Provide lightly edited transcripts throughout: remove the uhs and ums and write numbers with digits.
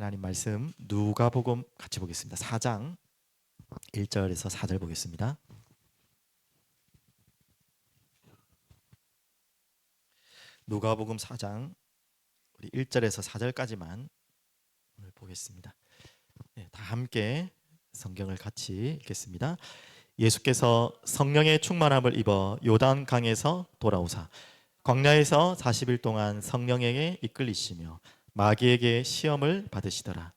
하나님 말씀 누가복음 같이 보겠습니다. 4장 1절에서 4절 보겠습니다. 누가복음 4장 우리 1절에서 4절까지만 오늘 보겠습니다. 네, 다 함께 성경을 같이 읽겠습니다. 예수께서 성령의 충만함을 입어 요단 강에서 돌아오사 광야에서 40일 동안 성령에게 이끌리시며 마귀에게 시험을 받으시더라.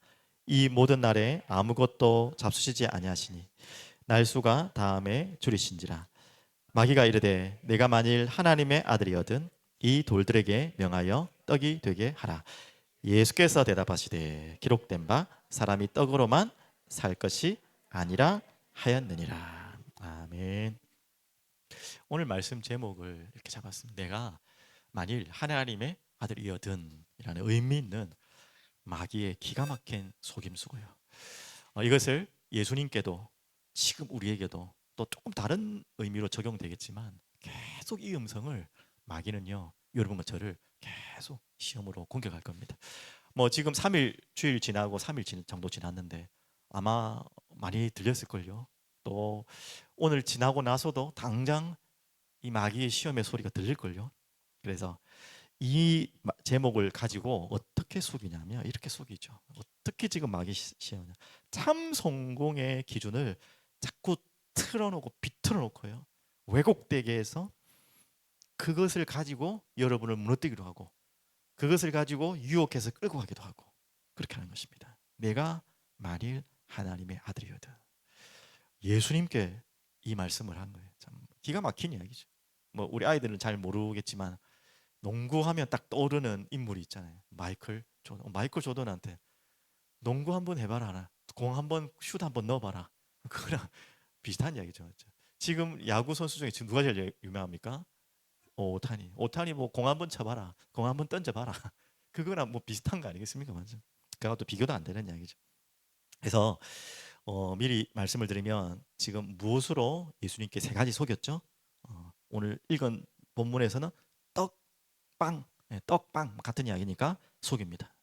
이 모든 날에 아무것도 잡수시지 아니하시니 날수가 다음에 줄이신지라. 마귀가 이르되 내가 만일 하나님의 아들이거든 이 돌들에게 명하여 떡이 되게 하라. 예수께서 대답하시되 기록된 바 사람이 떡으로만 살 것이 아니라 하였느니라. 아멘. 오늘 말씀 제목을 이렇게 잡았습니다. 내가 만일 하나님의 아들이거든 이라는 의미 있는 마귀의 기가 막힌 속임수고요. 이것을 예수님께도 지금 우리에게도 또 조금 다른 의미로 적용되겠지만 계속 이 음성을 마귀는요 여러분과 저를 계속 시험으로 공격할 겁니다. 뭐 지금 3일 주일 지나고 3일 정도 지났는데 아마 많이 들렸을걸요. 또 오늘 지나고 나서도 당장 이 마귀의 시험의 소리가 들릴걸요. 그래서 이 제목을 가지고 어떻게 속이냐면 이렇게 속이죠. 어떻게 지금 마귀 시험이냐. 참 성공의 기준을 자꾸 틀어놓고 비틀어 놓고요. 왜곡되게 해서 그것을 가지고 여러분을 무너뜨리기도 하고 그것을 가지고 유혹해서 끌고 가기도 하고 그렇게 하는 것입니다. 내가 만일 하나님의 아들이거든. 예수님께 이 말씀을 한 거예요. 참 기가 막힌 이야기죠. 뭐 우리 아이들은 잘 모르겠지만 농구하면 딱 떠오르는 인물이 있잖아요. 마이클 조던. 마이클 조던한테 농구 한번 해봐라. 공 한번 슛 한번 넣어봐라. 그거랑 비슷한 이야기죠. 지금 야구 선수 중에 지금 누가 제일 유명합니까? 오타니. 오타니 뭐 공 한번 쳐봐라. 공 한번 던져봐라. 그거랑 뭐 비슷한 거 아니겠습니까? 맞죠? 그것도 비교도 안 되는 이야기죠. 그래서 미리 말씀을 드리면 지금 무엇으로 예수님께 세 가지 속였죠? 오늘 읽은 본문에서는 떡빵, 떡빵 같은 이야기니까 속입니다.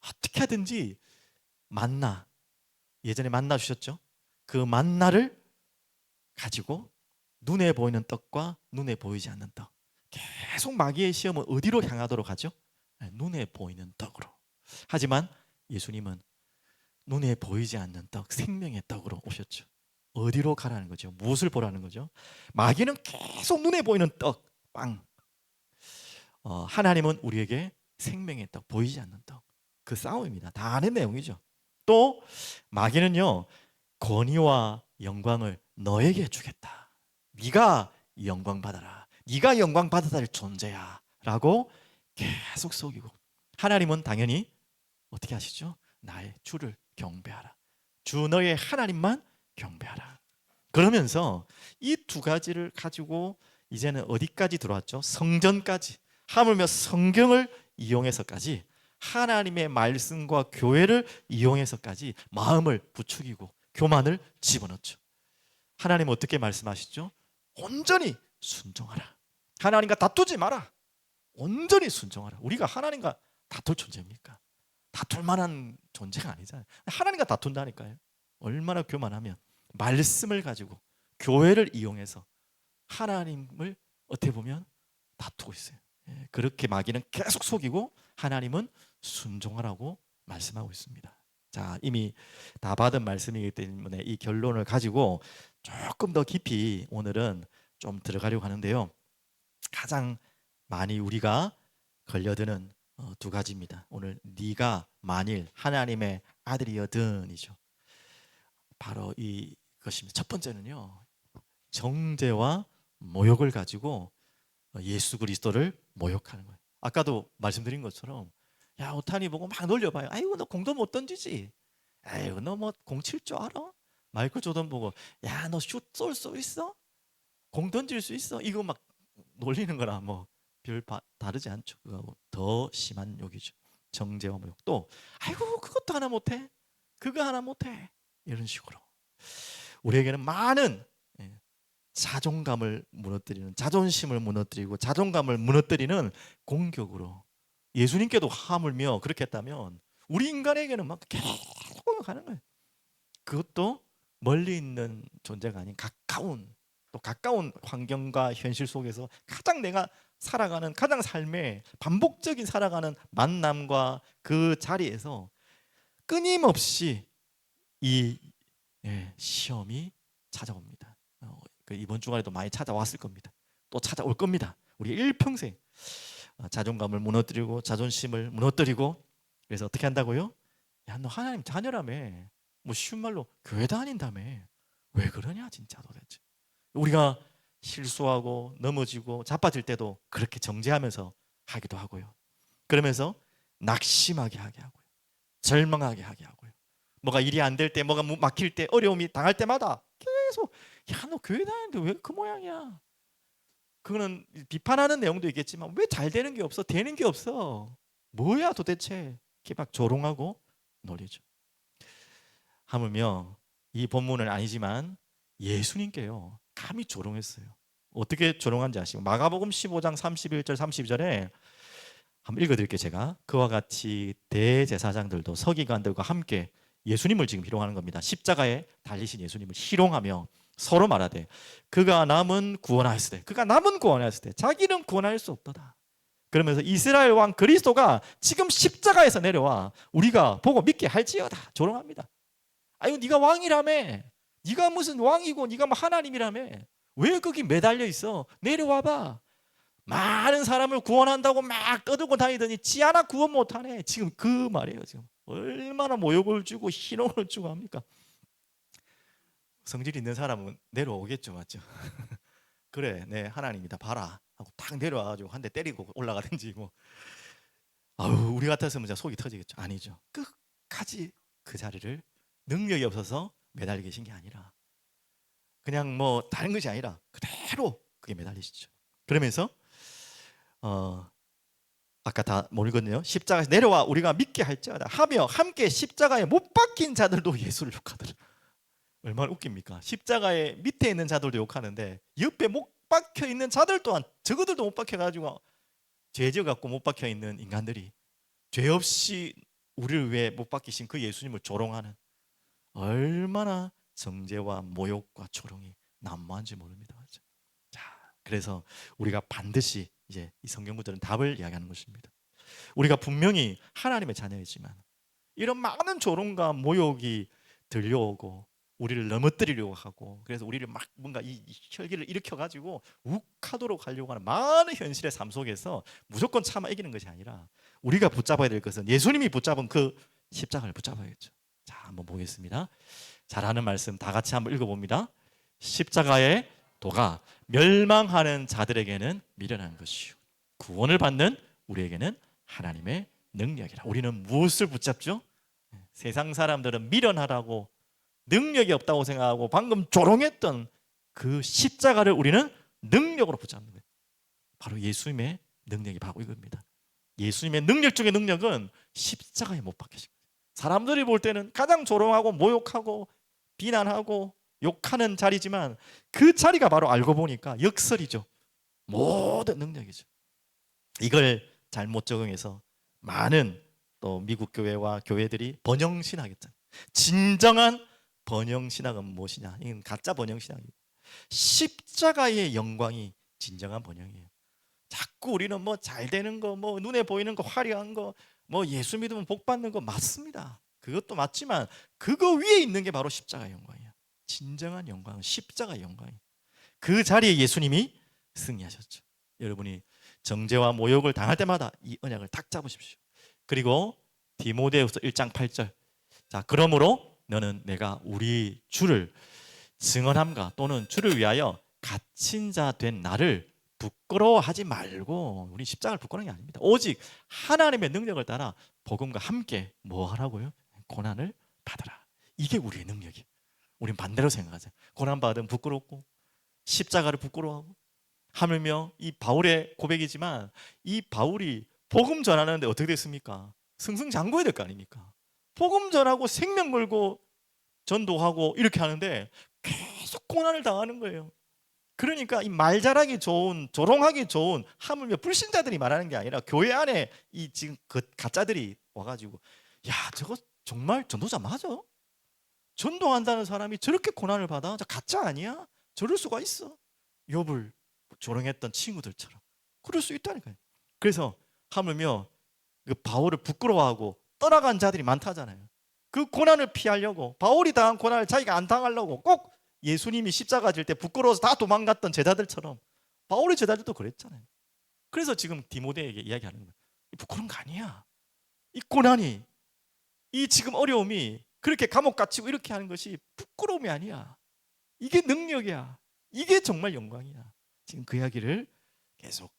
어떻게 하든지 만나, 예전에 만나 주셨죠? 그 만나를 가지고 눈에 보이는 떡과 눈에 보이지 않는 떡. 계속 마귀의 시험은 어디로 향하도록 하죠? 눈에 보이는 떡으로. 하지만 예수님은 눈에 보이지 않는 떡, 생명의 떡으로 오셨죠. 어디로 가라는 거죠? 무엇을 보라는 거죠? 마귀는 계속 눈에 보이는 떡, 빵. 하나님은 우리에게 생명의 떡, 보이지 않는 떡. 그 싸움입니다. 다 아는 내용이죠. 또 마귀는요 권위와 영광을 너에게 주겠다. 네가 영광 받아라. 네가 영광 받아야 될 존재야 라고 계속 속이고, 하나님은 당연히 어떻게 하시죠? 나의 주를 경배하라. 주 너의 하나님만 경배하라. 그러면서 이 두 가지를 가지고 이제는 어디까지 들어왔죠? 성전까지, 하물며 성경을 이용해서까지, 하나님의 말씀과 교회를 이용해서까지 마음을 부추기고 교만을 집어넣죠. 하나님 어떻게 말씀하시죠? 온전히 순종하라. 하나님과 다투지 마라. 온전히 순종하라. 우리가 하나님과 다툴 존재입니까? 다툴 만한 존재가 아니잖아요. 하나님과 다툰다니까요. 얼마나 교만하면 말씀을 가지고 교회를 이용해서 하나님을 어떻게 보면 다투고 있어요. 그렇게 마귀는 계속 속이고 하나님은 순종하라고 말씀하고 있습니다. 자, 이미 다 받은 말씀이기 때문에 이 결론을 가지고 조금 더 깊이 오늘은 좀 들어가려고 하는데요. 가장 많이 우리가 걸려드는 두 가지입니다. 오늘 네가 만일 하나님의 아들이거든이죠. 바로 이것입니다. 첫 번째는요, 정죄와 모욕을 가지고 예수 그리스도를 모욕하는 거예요. 아까도 말씀드린 것처럼 야 오타니 보고 막 놀려봐요. 아이고 너 공도 못 던지지. 아이고 너 뭐 공 칠 줄 알아? 마이클 조던 보고 야 너 슛 쏠 수 있어? 공 던질 수 있어? 이거 막 놀리는 거나 뭐 별 다르지 않죠. 그거하고 더 심한 욕이죠. 정죄와 모욕. 또 아이고 그것도 하나 못해? 그거 하나 못해? 이런 식으로 우리에게는 많은 자존감을 무너뜨리는, 자존심을 무너뜨리고 자존감을 무너뜨리는 공격으로, 예수님께도 하물며 그렇게 했다면 우리 인간에게는 막 계속 가는 거예요. 그것도 멀리 있는 존재가 아닌 가까운 환경과 현실 속에서 가장 내가 살아가는 가장 삶의 반복적인 살아가는 만남과 그 자리에서 끊임없이 이 시험이 찾아옵니다. 이번 주간에도 많이 찾아왔을 겁니다. 또 찾아올 겁니다. 우리 일평생 자존감을 무너뜨리고 자존심을 무너뜨리고, 그래서 어떻게 한다고요? 야, 너 하나님 자녀라며, 뭐 쉬운 말로 교회 다닌다며, 왜 그러냐 진짜 도대체. 우리가 실수하고 넘어지고 자빠질 때도 그렇게 정죄하면서 하기도 하고요. 그러면서 낙심하게 하게 하고요. 절망하게 하게 하고요. 뭐가 일이 안 될 때, 뭐가 막힐 때, 어려움이 당할 때마다 계속 야, 너 교회 다니는데 왜 그 모양이야? 그거는 비판하는 내용도 있겠지만 왜 잘 되는 게 없어? 되는 게 없어. 뭐야 도대체? 이렇게 막 조롱하고 놀리죠. 하물며 이 본문은 아니지만 예수님께요 감히 조롱했어요. 어떻게 조롱한지 아시고, 마가복음 15장 31절 32절에 한번 읽어드릴게요. 제가 그와 같이 대제사장들도 서기관들과 함께 예수님을 지금 희롱하는 겁니다. 십자가에 달리신 예수님을 희롱하며 서로 말하되 그가 남은 구원하였을 때 자기는 구원할 수 없도다. 그러면서 이스라엘 왕 그리스도가 지금 십자가에서 내려와 우리가 보고 믿게 할지어다 조롱합니다. 아유, 네가 왕이라며, 네가 무슨 왕이고 네가 뭐 하나님이라며, 왜 거기 매달려 있어? 내려와봐. 많은 사람을 구원한다고 막 떠들고 다니더니 지 하나 구원 못하네. 지금 그 말이에요. 지금 얼마나 모욕을 주고 희롱을 주고 합니까? 성질 있는 사람은 내려오겠죠, 맞죠? 그래, 네 하나님이다 봐라 하고 탁 내려와가지고 한 대 때리고 올라가든지 뭐. 아우, 우리 같았으면 진짜 속이 터지겠죠. 아니죠. 끝까지 그 자리를 능력이 없어서 매달려 계신 게 아니라, 그냥 뭐 다른 것이 아니라 그대로 그게 매달리시죠. 그러면서 아까 다 못 읽었네요. 십자가에서 내려와 우리가 믿게 할지어다 하며 함께 십자가에 못 박힌 자들도 예수를 욕하더라. 얼마나 웃깁니까? 십자가에 밑에 있는 자들도 욕하는데 옆에 못 박혀 있는 자들 또한, 저거들도 못 박혀가지고 죄져 갖고 못 박혀 있는 인간들이 죄 없이 우리를 위해 못 박히신 그 예수님을 조롱하는, 얼마나 정죄와 모욕과 조롱이 난무한지 모릅니다. 자, 그래서 우리가 반드시 이제 이 성경 구절은 답을 이야기하는 것입니다. 우리가 분명히 하나님의 자녀이지만 이런 많은 조롱과 모욕이 들려오고 우리를 넘어뜨리려고 하고, 그래서 우리를 막 뭔가 이 혈기를 일으켜가지고 욱하도록 하려고 하는 많은 현실의 삶 속에서 무조건 참아 이기는 것이 아니라 우리가 붙잡아야 될 것은 예수님이 붙잡은 그 십자가를 붙잡아야겠죠. 자, 한번 보겠습니다. 잘하는 말씀 다 같이 한번 읽어봅니다. 십자가의 도가 멸망하는 자들에게는 미련한 것이요 구원을 받는 우리에게는 하나님의 능력이라. 우리는 무엇을 붙잡죠? 세상 사람들은 미련하다고 능력이 없다고 생각하고 방금 조롱했던 그 십자가를 우리는 능력으로 붙잡는 거예요. 바로 예수님의 능력이 바로 이겁니다. 예수님의 능력 중의 능력은 십자가에 못 박히신 거예요. 사람들이 볼 때는 가장 조롱하고 모욕하고 비난하고 욕하는 자리지만 그 자리가 바로 알고 보니까 역설이죠. 모든 능력이죠. 이걸 잘못 적용해서 많은 또 미국 교회와 교회들이 번영신학이었잖아요. 진정한 번영신학은 무엇이냐? 이건 가짜 번영신학이에요. 십자가의 영광이 진정한 번영이에요. 자꾸 우리는 뭐 잘 되는 거, 뭐 눈에 보이는 거, 화려한 거, 뭐 예수 믿으면 복 받는 거 맞습니다. 그것도 맞지만 그거 위에 있는 게 바로 십자가의 영광이에요. 진정한 영광은 십자가의 영광이에요. 그 자리에 예수님이 승리하셨죠. 여러분이 정죄와 모욕을 당할 때마다 이 언약을 딱 잡으십시오. 그리고 디모데후서 1장 8절. 자, 그러므로 너는 내가 우리 주를 증언함과 또는 주를 위하여 갇힌 자 된 나를 부끄러워하지 말고, 우리 십자가를 부끄러운 게 아닙니다. 오직 하나님의 능력을 따라 복음과 함께 뭐 하라고요? 고난을 받으라. 이게 우리의 능력이에요. 우린 반대로 생각하죠. 고난 받으면 부끄럽고 십자가를 부끄러워하고, 하물며 이 바울의 고백이지만 이 바울이 복음 전하는데 어떻게 됐습니까? 승승장구해야 될 거 아닙니까? 복음 전하고 생명 걸고 전도하고 이렇게 하는데 계속 고난을 당하는 거예요. 그러니까 이 말잘하기 좋은, 조롱하기 좋은, 하물며 불신자들이 말하는 게 아니라 교회 안에 이 지금 그 가짜들이 와가지고 야, 저거 정말 전도자 맞아? 전도한다는 사람이 저렇게 고난을 받아? 저 가짜 아니야? 저럴 수가 있어? 욥을 조롱했던 친구들처럼 그럴 수 있다니까요. 그래서 하물며 그 바울을 부끄러워하고 떠나간 자들이 많다잖아요. 그 고난을 피하려고, 바울이 당한 고난을 자기가 안 당하려고 꼭 예수님이 십자가 질 때 부끄러워서 다 도망갔던 제자들처럼 바울의 제자들도 그랬잖아요. 그래서 지금 디모데에게 이야기하는 거예요. 부끄러운 거 아니야. 이 고난이, 이 지금 어려움이, 그렇게 감옥 갇히고 이렇게 하는 것이 부끄러움이 아니야. 이게 능력이야. 이게 정말 영광이야. 지금 그 이야기를 계속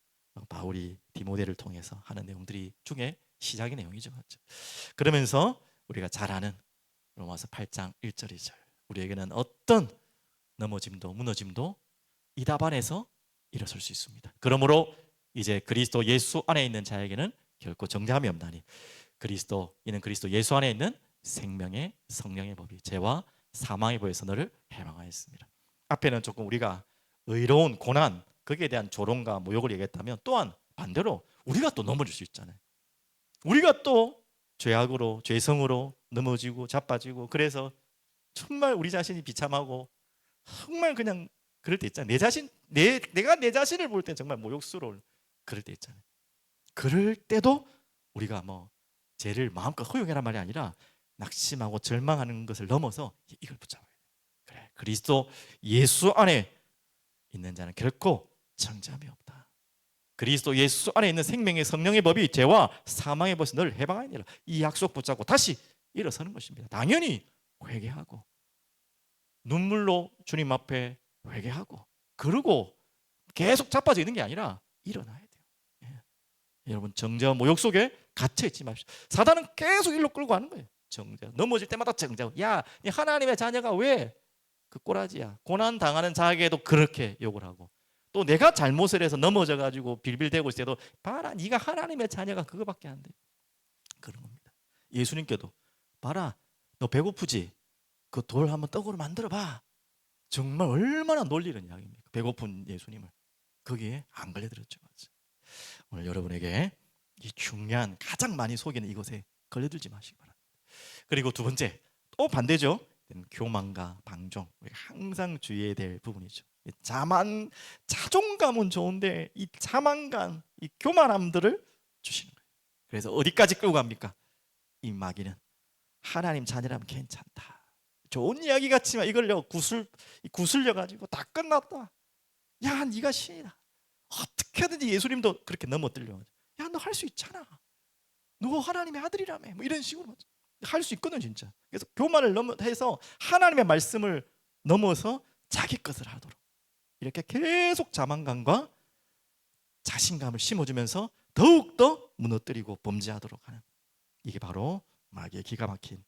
바울이 디모데를 통해서 하는 내용들이 중에 시작의 내용이죠. 맞죠? 그러면서 우리가 잘 아는 로마서 8장 1절 2절, 우리에게는 어떤 넘어짐도 무너짐도 이 답 안에서 일어설 수 있습니다. 그러므로 이제 그리스도 예수 안에 있는 자에게는 결코 정죄함이 없나니 이는 그리스도 예수 안에 있는 생명의 성령의 법이 죄와 사망의 법에서 너를 해방하였습니다. 앞에는 조금 우리가 의로운 고난, 거기에 대한 조롱과 모욕을 얘기했다면, 또한 반대로 우리가 또 넘어질 수 있잖아요. 우리가 또 죄악으로, 죄성으로 넘어지고 자빠지고, 그래서 정말 우리 자신이 비참하고 정말 그냥 그럴 때 있잖아요. 내가 내 자신을 볼 때 정말 모욕스러울 그럴 때 있잖아요. 그럴 때도 우리가 뭐 죄를 마음껏 허용해란 말이 아니라 낙심하고 절망하는 것을 넘어서 이걸 붙잡아야 돼. 그래, 그리스도 예수 안에 있는 자는 결코 정죄함이 없다. 그리스도 예수 안에 있는 생명의 성령의 법이 죄와 사망의 법에서 너를 해방하니라. 이 약속 붙잡고 다시 일어서는 것입니다. 당연히 회개하고 눈물로 주님 앞에 회개하고, 그러고 계속 자빠져 있는 게 아니라 일어나야 돼요. 예. 여러분, 정죄와 모욕 속에 갇혀 있지 마십시오. 사단은 계속 일로 끌고 가는 거예요. 정죄, 넘어질 때마다 정죄. 야, 하나님의 자녀가 왜 그 꼬라지야? 고난 당하는 자에게도 그렇게 욕을 하고, 또 내가 잘못을 해서 넘어져 가지고 빌빌대고 있을 때도 봐라, 네가 하나님의 자녀가 그거밖에 안 돼. 그런 겁니다. 예수님께도 봐라, 너 배고프지? 그 돌 한번 떡으로 만들어 봐. 정말 얼마나 놀리는 이야기입니까? 배고픈 예수님을 거기에 안 걸려들었죠. 오늘 여러분에게 이 중요한, 가장 많이 속이는 이것에 걸려들지 마시기 바랍니다. 그리고 두 번째, 또 반대죠. 교만과 방종. 우리가 항상 주의해야 될 부분이죠. 자존감은 좋은데 이 자만감, 이 교만함들을 주시는 거예요. 그래서 어디까지 끌고 갑니까? 이 마귀는 하나님 자녀라면 괜찮다, 좋은 이야기 같지만 이걸요 구슬려 가지고 다 끝났다. 야, 네가 신이다. 어떻게든지 예수님도 그렇게 넘어뜨려. 야, 너 할 수 있잖아. 너 하나님의 아들이라며. 뭐 이런 식으로 할 수 있거든 진짜. 그래서 교만을 넘어서 하나님의 말씀을 넘어서 자기 것을 하도록 이렇게 계속 자만감과 자신감을 심어주면서 더욱더 무너뜨리고 범죄하도록 하는, 이게 바로 마귀의 기가 막힌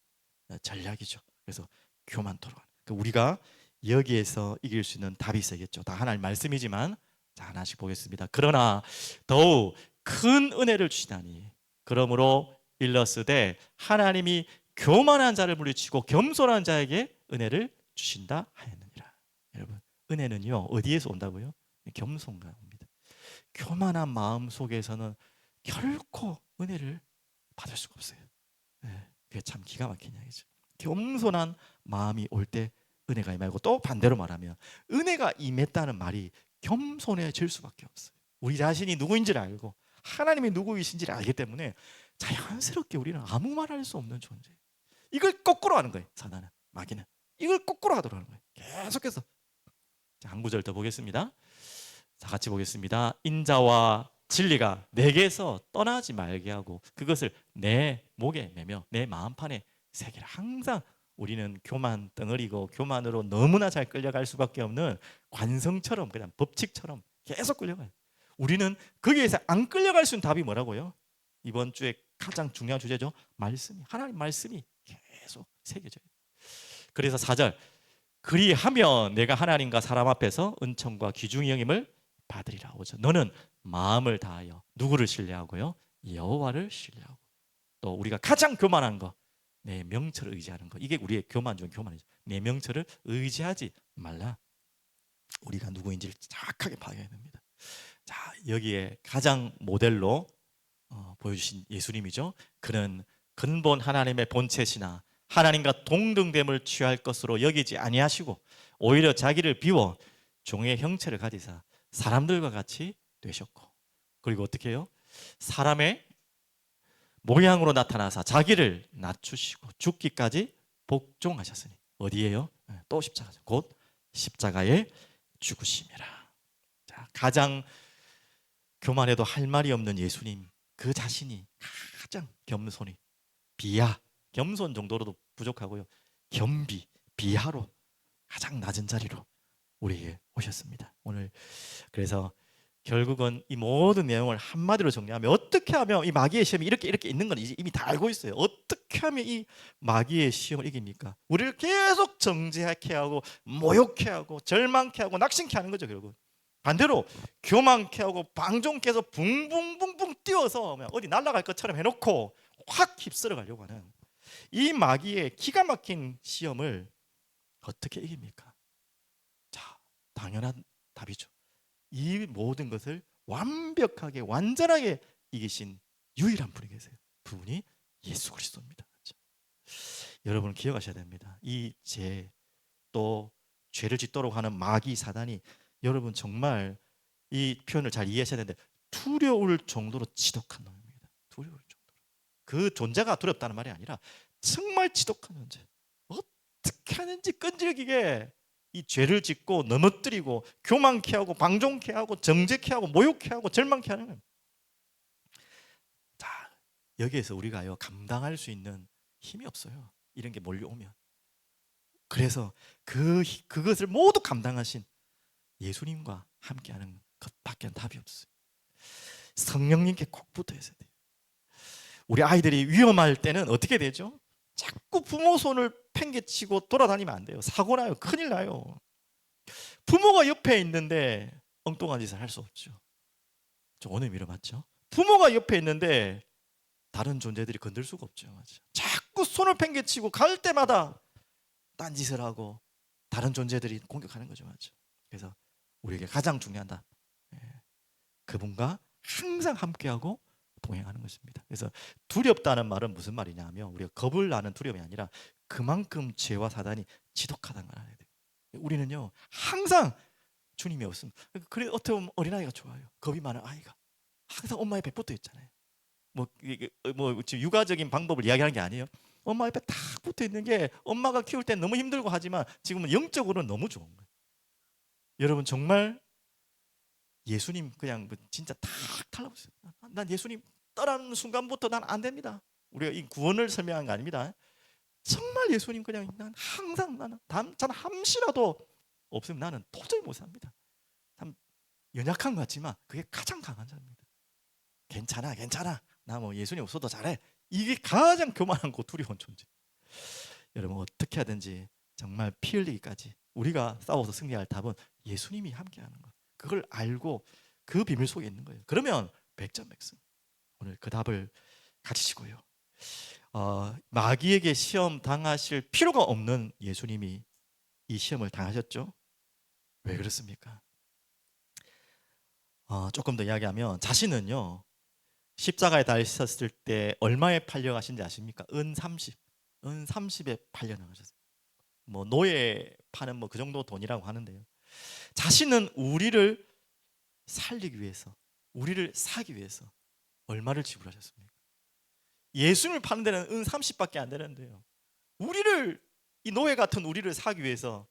전략이죠. 그래서 교만토론. 우리가 여기에서 이길 수 있는 답이 있어야겠죠. 다 하나님 말씀이지만, 자, 하나씩 보겠습니다. 그러나 더욱 큰 은혜를 주시다니, 그러므로 일러스되 하나님이 교만한 자를 물리치고 겸손한 자에게 은혜를 주신다 하였느니라. 여러분, 은혜는요 어디에서 온다고요? 겸손과 옵니다. 교만한 마음 속에서는 결코 은혜를 받을 수가 없어요. 그게 참 기가 막힌 이야기죠. 겸손한 마음이 올 때 은혜가 임하고, 또 반대로 말하면 은혜가 임했다는 말이 겸손해질 수밖에 없어요. 우리 자신이 누구인지를 알고 하나님이 누구이신지를 알기 때문에 자연스럽게 우리는 아무 말 할 수 없는 존재. 이걸 거꾸로 하는 거예요. 사단은, 마귀는 이걸 거꾸로 하도록 하는 거예요. 계속해서. 자, 한 구절 더 보겠습니다. 자, 같이 보겠습니다. 인자와 진리가 내게서 떠나지 말게 하고 그것을 내 목에 매며 내 마음판에 새기라. 항상 우리는 교만 덩어리고 교만으로 너무나 잘 끌려갈 수밖에 없는 관성처럼, 그냥 법칙처럼 계속 끌려가요. 우리는 거기에서 안 끌려갈 수 있는 답이 뭐라고요? 이번 주에 가장 중요한 주제죠. 말씀이, 하나님 말씀이 계속 새겨져요. 그래서 4절, 그리하면 내가 하나님과 사람 앞에서 은총과 귀중히 여김을 받으리라. 5절, 너는 마음을 다하여 누구를 신뢰하고요? 여호와를 신뢰하고. 또 우리가 가장 교만한 거, 내 명철을 의지하는 거. 이게 우리의 교만 중 교만이죠. 내 명철을 의지하지 말라. 우리가 누구인지를 정확하게 파악해야 됩니다. 자, 여기에 가장 모델로 보여주신 예수님이죠. 그는 근본 하나님의 본체시나 하나님과 동등됨을 취할 것으로 여기지 아니하시고 오히려 자기를 비워 종의 형체를 가지사 사람들과 같이 되셨고, 그리고 어떻게 해요? 사람의 모양으로 나타나사 자기를 낮추시고 죽기까지 복종하셨으니 어디에요? 또 십자가, 곧 십자가에 죽으심이라. 자, 가장 교만해도 할 말이 없는 예수님 그 자신이 가장 겸손히, 비하, 겸손 정도로도 부족하고요, 겸비, 비하로 가장 낮은 자리로 우리에게 오셨습니다. 오늘 그래서 결국은 이 모든 내용을 한마디로 정리하면, 어떻게 하면 이 마귀의 시험이 이렇게 있는 건 이미 다 알고 있어요. 어떻게 하면 이 마귀의 시험을 이깁니까? 우리를 계속 정죄하게 하고 모욕해 하고 절망케 하고 낙심케 하는 거죠. 결국 반대로 교만케 하고 방종케 해서 붕붕붕붕 뛰어서 어디 날아갈 것처럼 해놓고 확 휩쓸어 가려고 하는 이 마귀의 기가 막힌 시험을 어떻게 이깁니까? 자, 당연한 답이죠. 이 모든 것을 완벽하게 완전하게 이기신 유일한 분이 계세요. 그분이 예수 그리스도입니다. 그렇죠? 여러분 기억하셔야 됩니다. 이 죄, 또 죄를 짓도록 하는 마귀 사단이 여러분 정말 이 표현을 잘 이해하셔야 되는데 두려울 정도로 지독한 놈입니다. 두려울 정도로. 그 존재가 두렵다는 말이 아니라 정말 지독한 존재. 어떻게 하는지 끈질기게 이 죄를 짓고 넘어뜨리고 교만케 하고 방종케 하고 정죄케 하고 모욕케 하고 절망케 하는 거예요. 자, 여기에서 우리가요 감당할 수 있는 힘이 없어요. 이런 게 몰려오면. 그래서 그것을 모두 감당하신 예수님과 함께하는 것밖에 답이 없어요. 성령님께 꼭 붙어 있어야 돼요. 우리 아이들이 위험할 때는 어떻게 되죠? 자꾸 부모 손을 팽개치고 돌아다니면 안 돼요. 사고 나요. 큰일 나요. 부모가 옆에 있는데 엉뚱한 짓을 할 수 없죠. 좀 오늘 밀어맞죠? 부모가 옆에 있는데 다른 존재들이 건들 수가 없죠. 자꾸 손을 팽개치고 갈 때마다 딴짓을 하고 다른 존재들이 공격하는 거죠. 맞죠? 그래서 우리에게 가장 중요하다. 그분과 항상 함께하고 동행하는 것입니다. 그래서 두렵다는 말은 무슨 말이냐면 우리가 겁을 나는 두려움이 아니라 그만큼 죄와 사단이 지독하다는 걸 알아야 돼요. 우리는요 항상 주님이 없으면, 그래 어떻게 보면 어린아이가 좋아요. 겁이 많은 아이가 항상 엄마 옆에 붙어 있잖아요. 뭐 지금 육아적인 방법을 이야기하는 게 아니에요. 엄마 옆에 딱 붙어 있는 게 엄마가 키울 때 너무 힘들고 하지만 지금은 영적으로는 너무 좋은 거예요. 여러분 정말 예수님 그냥 진짜 탁 달라붙어요. 난 예수님 떠나는 순간부터 난 안 됩니다. 우리가 이 구원을 설명한 거 아닙니다. 정말 예수님 그냥 난 항상 나는 단 함시라도 없으면 나는 도저히 못 삽니다. 참 연약한 것 같지만 그게 가장 강한 자입니다. 괜찮아 나 뭐 예수님 없어도 잘해. 이게 가장 교만하고 두려운 존재. 여러분 어떻게 하든지 정말 피 흘리기까지 우리가 싸워서 승리할 답은 예수님이 함께하는 것. 그걸 알고 그 비밀 속에 있는 거예요. 그러면 백전백승. 오늘 그 답을 가지시고요. 마귀에게 시험 당하실 필요가 없는 예수님이 이 시험을 당하셨죠. 왜 그렇습니까? 조금 더 이야기하면 자신은요 십자가에 달리셨을 때 얼마에 팔려가신지 아십니까? 은 30에 팔려나가셨어요. 뭐 노예 파는 뭐 그 정도 돈이라고 하는데요. 자신은 우리를 살리기 위해서, 우리를 사기 위해서 얼마를 지불하셨습니까? 예수님을 파는 데는 은 30밖에 안 되는데요. 우리를, 이 노예 같은 우리를 사기 위해서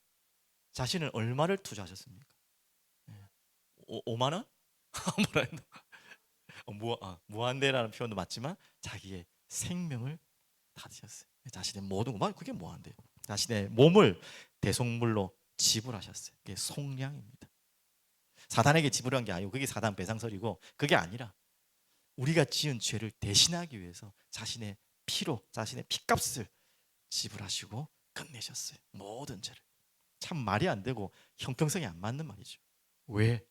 자신은 얼마를 투자하셨습니까? 5만 원? 무한대라는 표현도 맞지만 자기의 생명을 다 드셨어요. 자신의 모든 것, 그게 무한대요. 자신의 몸을 대속물로 지불하셨어요. 그게 속량입니다. 사단에게 지불한 게 아니고 그게 사단 배상설이고, 그게 아니라 우리가 지은 죄를 대신하기 위해서 자신의 피로, 자신의 피값을 지불하시고 끝내셨어요. 모든 죄를. 참 말이 안 되고 형평성이 안 맞는 말이죠. 왜?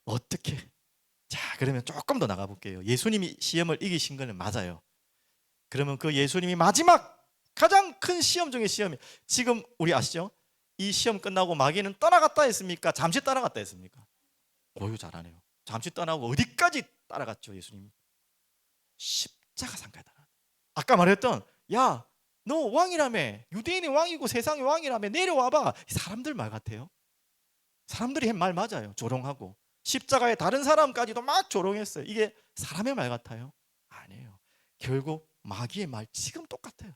어떻게? 자, 그러면 조금 더 나가볼게요. 예수님이 시험을 이기신 거는 맞아요. 그러면 그 예수님이 마지막 가장 큰 시험 중의 시험이, 지금 우리 아시죠? 이 시험 끝나고 마귀는 떠나갔다 했습니까? 잠시 따라갔다 했습니까? 고유 잘하네요. 잠시 떠나고 어디까지 따라갔죠? 예수님 십자가 상가에 따라. 아까 말했던 야, 너 왕이라며, 유대인의 왕이고 세상의 왕이라며, 내려와봐. 사람들 말 같아요. 사람들이 한 말 맞아요. 조롱하고 십자가에 다른 사람까지도 막 조롱했어요. 이게 사람의 말 같아요? 아니에요. 결국 마귀의 말 지금 똑같아요.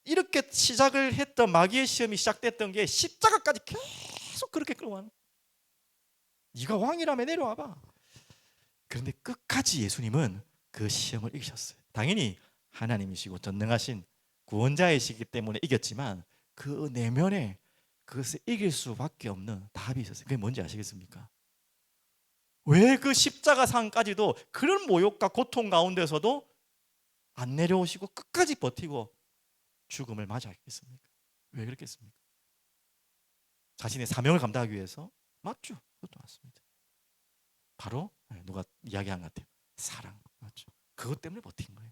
이렇게 시작을 했던 마귀의 시험이 시작됐던 게 십자가까지 계속 그렇게 끌고 가는 거예요. 네가 왕이라며 내려와봐. 그런데 끝까지 예수님은 그 시험을 이기셨어요. 당연히 하나님이시고 전능하신 구원자이시기 때문에 이겼지만 그 내면에 그것을 이길 수밖에 없는 답이 있었어요. 그게 뭔지 아시겠습니까? 왜 그 십자가 상까지도 그런 모욕과 고통 가운데서도 안 내려오시고 끝까지 버티고 죽음을 맞이하겠습니까? 왜 그렇겠습니까? 자신의 사명을 감당하기 위해서? 맞죠. 그것도 맞습니다. 바로 누가 이야기한 것 같아요. 사랑. 맞죠. 그것 때문에 버틴 거예요.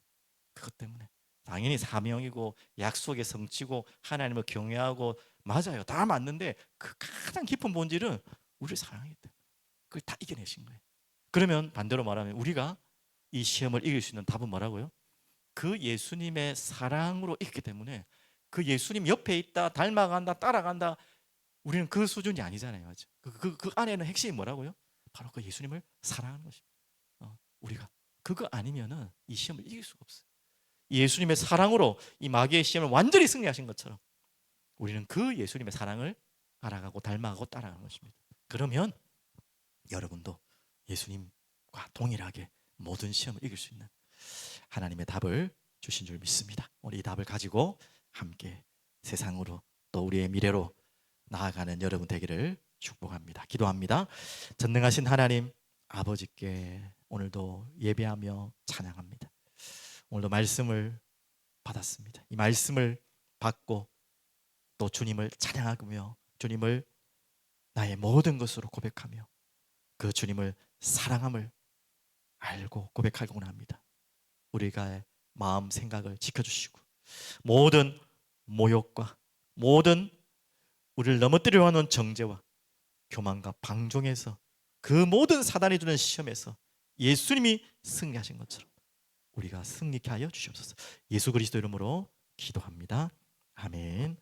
그것 때문에. 당연히 사명이고 약속의 성취고 하나님을 경외하고 맞아요. 다 맞는데 그 가장 깊은 본질은 우리를 사랑하기 때문에 그걸 다 이겨내신 거예요. 그러면 반대로 말하면 우리가 이 시험을 이길 수 있는 답은 뭐라고요? 그 예수님의 사랑으로 있기 때문에 그 예수님 옆에 있다, 닮아간다, 따라간다, 우리는 그 수준이 아니잖아요. 맞죠? 그 안에는 핵심이 뭐라고요? 바로 그 예수님을 사랑하는 것입니다. 우리가 그거 아니면은 이 시험을 이길 수가 없어요. 예수님의 사랑으로 이 마귀의 시험을 완전히 승리하신 것처럼 우리는 그 예수님의 사랑을 알아가고 닮아가고 따라가는 것입니다. 그러면 여러분도 예수님과 동일하게 모든 시험을 이길 수 있는 하나님의 답을 주신 줄 믿습니다. 우리 이 답을 가지고 함께 세상으로 또 우리의 미래로 나아가는 여러분 되기를 축복합니다. 기도합니다. 전능하신 하나님 아버지께 오늘도 예배하며 찬양합니다. 오늘도 말씀을 받았습니다. 이 말씀을 받고 또 주님을 찬양하며 주님을 나의 모든 것으로 고백하며 그 주님을 사랑함을 알고 고백하고 합니다. 우리가 마음 생각을 지켜주시고 모든 모욕과 모든 우리를 넘어뜨리려 하는 정죄와 교만과 방종에서 그 모든 사단이 주는 시험에서 예수님이 승리하신 것처럼 우리가 승리케 하여 주시옵소서. 예수 그리스도 이름으로 기도합니다. 아멘.